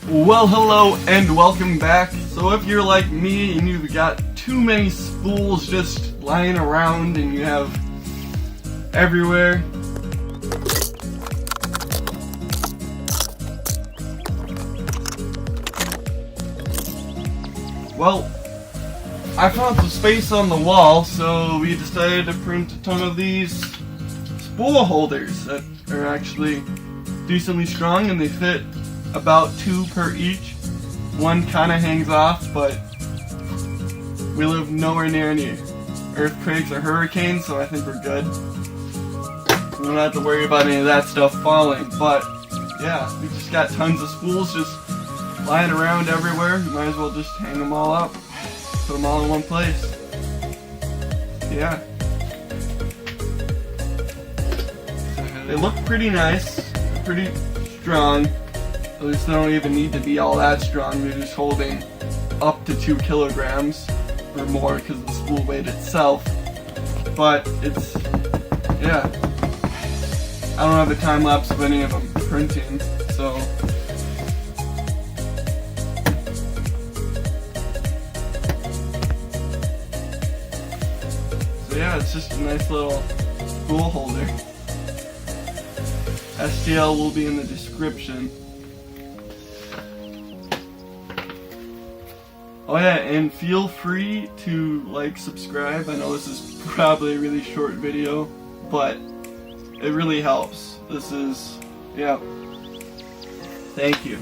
Well, hello and welcome back. So if you're like me and you've got too many spools just lying around and you have everywhere, well, I found some space on the wall, so we decided to print a ton of these spool holders that are actually decently strong and they fit about 2 per each. One kind of hangs off, but we live nowhere near any earthquakes or hurricanes, so I think we're good. We don't have to worry about any of that stuff falling, but yeah, we just got tons of spools just lying around everywhere. You might as well just hang them all up, put them all in one place. Yeah. They look pretty nice, pretty strong. At least they don't even need to be all that strong. They're just holding up to 2 kilograms or more because of the spool weight itself. But it's, yeah. I don't have a time lapse of any of them printing, so. So yeah, it's just a nice little spool holder. STL will be in the description. Oh yeah, and feel free to subscribe. I know this is probably a really short video, but it really helps. This is, yeah. Thank you.